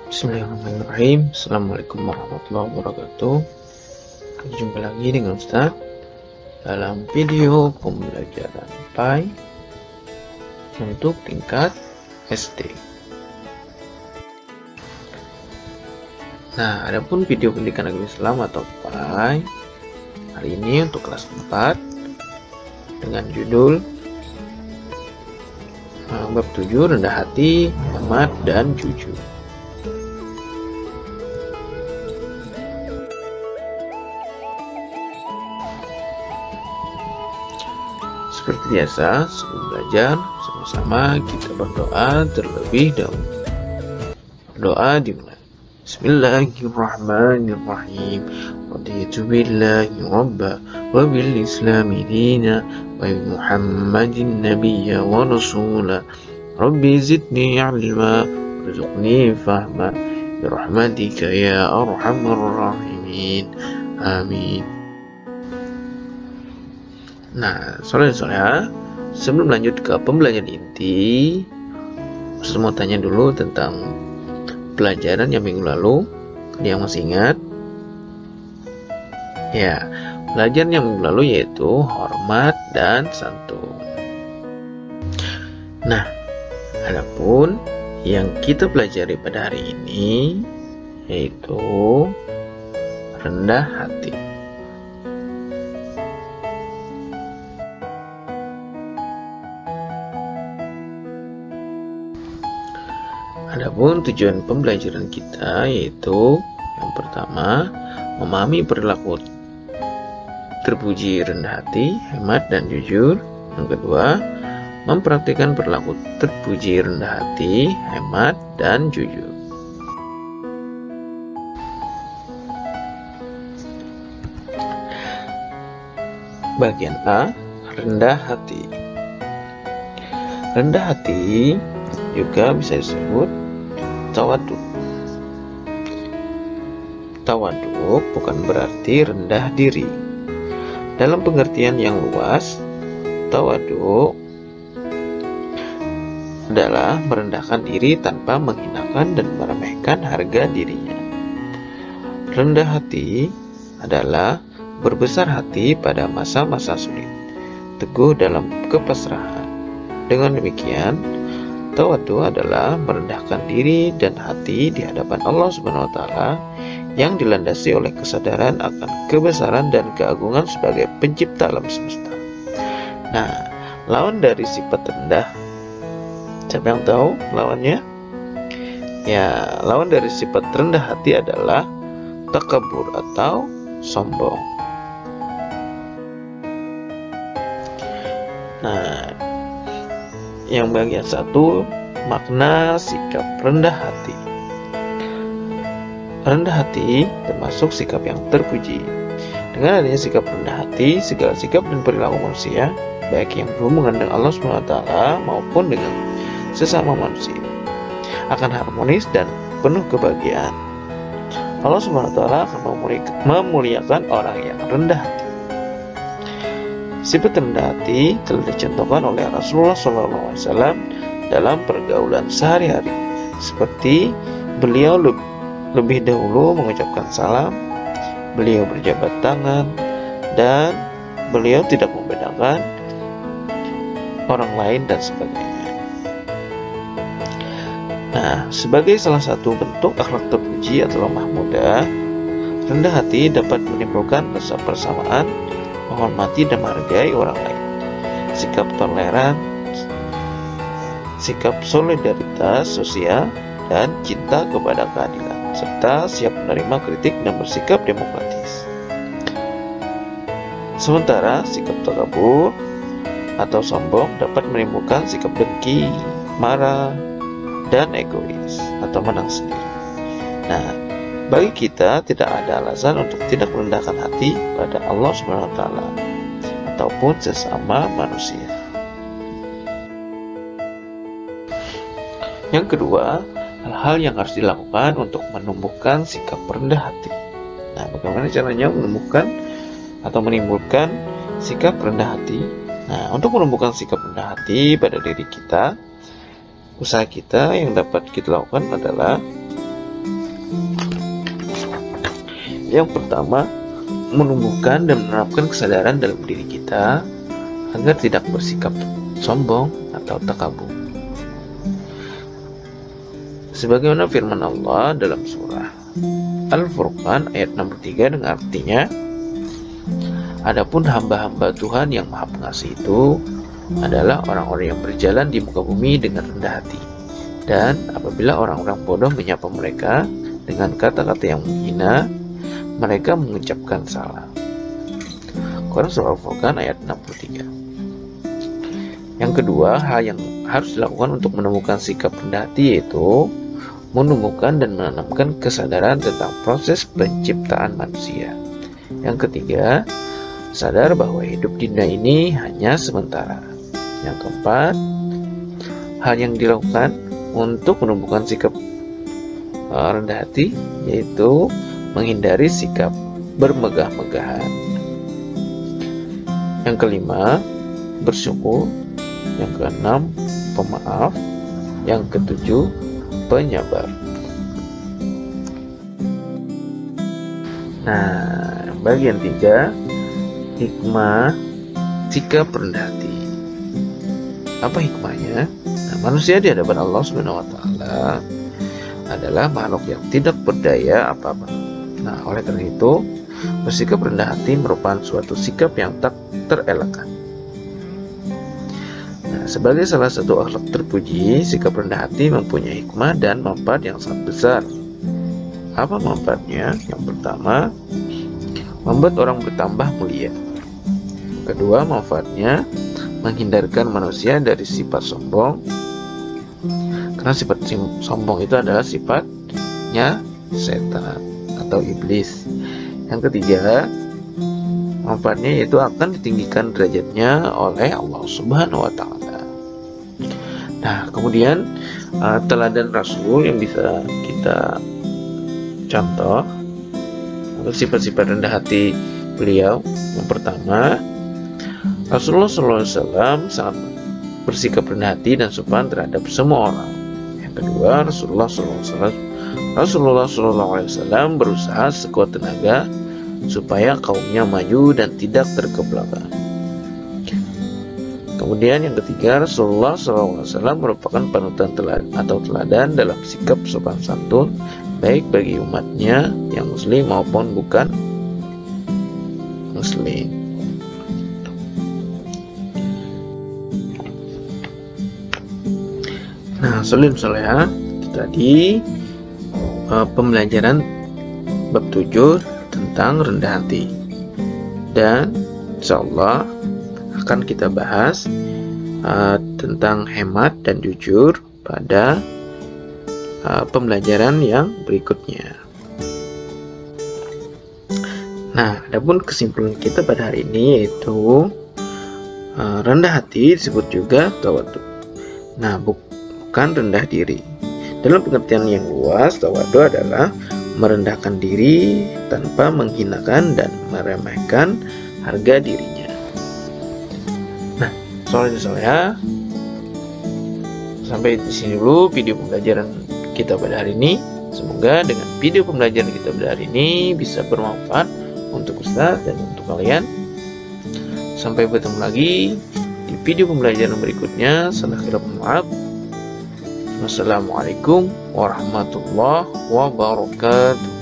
Bismillahirrahmanirrahim. Assalamualaikum warahmatullahi wabarakatuh. Jumpa lagi dengan Ustaz dalam video pembelajaran PAI untuk tingkat SD. Nah, adapun video pendidikan agama Islam atau PAI hari ini untuk kelas 4 dengan judul bab 7 rendah hati, hemat dan jujur. Seperti biasa, sebelum belajar, sama-sama kita berdoa terlebih dahulu. Doa dimulai. Bismillahirrahmanirrahim. Raditu billahi rabba wa bil islami dina wa bi Muhammadin nabiyya wa rasula. Rabbi zidni ilma warzuqni fahma bi rahmatika ya arhamar rahimin. Amin. Nah, soalnya sebelum lanjut ke pembelajaran inti, saya mau tanya dulu tentang pelajaran yang minggu lalu. Ada yang masih ingat? Ya, pelajaran yang minggu lalu yaitu hormat dan santun. Nah, adapun yang kita pelajari pada hari ini yaitu rendah hati. Adapun tujuan pembelajaran kita yaitu yang pertama, memahami perilaku terpuji rendah hati, hemat dan jujur. Yang kedua, mempraktikkan perilaku terpuji rendah hati, hemat dan jujur. Bagian A, rendah hati. Rendah hati juga bisa disebut tawaduk. Tawaduk bukan berarti rendah diri. Dalam pengertian yang luas, tawaduk adalah merendahkan diri tanpa menghinakan dan meremehkan harga dirinya. Rendah hati adalah berbesar hati pada masa-masa sulit, teguh dalam kepasrahan. Dengan demikian, tawadu adalah merendahkan diri dan hati di hadapan Allah Subhanahu wa taala yang dilandasi oleh kesadaran akan kebesaran dan keagungan sebagai pencipta alam semesta. Nah, lawan dari sifat rendah, siapa yang tahu lawannya? Ya, lawan dari sifat rendah hati adalah takabur atau sombong. Nah, yang bagian satu, makna sikap rendah hati. Rendah hati termasuk sikap yang terpuji. Dengan adanya sikap rendah hati, segala sikap dan perilaku manusia, baik yang berhubungan dengan Allah SWT maupun dengan sesama manusia, akan harmonis dan penuh kebahagiaan. Allah SWT akan memuliakan orang yang rendah hati. Sifat rendah hati telah dicontohkan oleh Rasulullah SAW dalam pergaulan sehari-hari, seperti beliau lebih dahulu mengucapkan salam, beliau berjabat tangan, dan beliau tidak membedakan orang lain dan sebagainya. Nah, sebagai salah satu bentuk akhlak terpuji atau lemah mudah, rendah hati dapat menimbulkan rasa persamaan, menghormati dan menghargai orang lain, sikap toleran, sikap solidaritas sosial, dan cinta kepada keadilan, serta siap menerima kritik dan bersikap demokratis. Sementara sikap takabur atau sombong dapat menimbulkan sikap dengki, marah, dan egois atau menang sendiri. Nah, bagi kita tidak ada alasan untuk tidak merendahkan hati pada Allah SWT ataupun sesama manusia. Yang kedua, hal-hal yang harus dilakukan untuk menumbuhkan sikap rendah hati. Nah, bagaimana caranya menumbuhkan atau menimbulkan sikap rendah hati? Nah, untuk menumbuhkan sikap rendah hati pada diri kita, usaha kita yang dapat kita lakukan adalah Yang pertama, menumbuhkan dan menerapkan kesadaran dalam diri kita agar tidak bersikap sombong atau takabur. Sebagaimana firman Allah dalam surah Al-Furqan ayat 63 dengan artinya, adapun hamba-hamba Tuhan yang Maha Pengasih itu adalah orang-orang yang berjalan di muka bumi dengan rendah hati. Dan apabila orang-orang bodoh menyapa mereka dengan kata-kata yang menghina, mereka mengucapkan salah. Quran surah Al-Furqan ayat 63. Yang kedua, hal yang harus dilakukan untuk menemukan sikap rendah hati yaitu menumbuhkan dan menanamkan kesadaran tentang proses penciptaan manusia. Yang ketiga, sadar bahwa hidup di dunia ini hanya sementara. Yang keempat, hal yang dilakukan untuk menumbuhkan sikap rendah hati yaitu menghindari sikap bermegah-megahan. Yang kelima, bersyukur. Yang keenam, pemaaf. Yang ketujuh, penyabar. Nah, bagian 3, hikmah sikap rendah hati. Apa hikmahnya? Nah, manusia di hadapan Allah Subhanahu wa taala adalah makhluk yang tidak berdaya apa-apa. Nah, oleh karena itu, bersikap rendah hati merupakan suatu sikap yang tak terelakkan. Nah, sebagai salah satu akhlak terpuji, sikap rendah hati mempunyai hikmah dan manfaat yang sangat besar. Apa manfaatnya? Yang pertama, membuat orang bertambah mulia. Yang kedua, manfaatnya menghindarkan manusia dari sifat sombong, karena sifat sombong itu adalah sifatnya setan atau iblis. Yang ketiga, manfaatnya yaitu akan ditinggikan derajatnya oleh Allah Subhanahu wa taala. Nah, kemudian teladan Rasul yang bisa kita contoh atau sifat-sifat rendah hati beliau. Yang pertama, Rasulullah SAW sangat bersikap rendah hati dan sopan terhadap semua orang. Yang kedua, Rasulullah SAW berusaha sekuat tenaga supaya kaumnya maju dan tidak terkebelakang. Kemudian yang ketiga, Rasulullah SAW merupakan panutan teladan dalam sikap sopan santun, baik bagi umatnya yang muslim maupun bukan muslim. Nah, soleha itu tadi pembelajaran bab 7 tentang rendah hati, dan insyaallah akan kita bahas tentang hemat dan jujur pada pembelajaran yang berikutnya. Nah, adapun kesimpulan kita pada hari ini yaitu rendah hati disebut juga tawadhu. Nah, bukan rendah diri. Dalam pengertian yang luas, tawadhu adalah merendahkan diri tanpa menghinakan dan meremehkan harga dirinya. Nah, soalnya sampai di sini dulu video pembelajaran kita pada hari ini. Semoga dengan video pembelajaran kita pada hari ini bisa bermanfaat untuk Ustaz dan untuk kalian. Sampai bertemu lagi di video pembelajaran berikutnya. Salah kira maaf. Wassalamualaikum warahmatullahi wabarakatuh.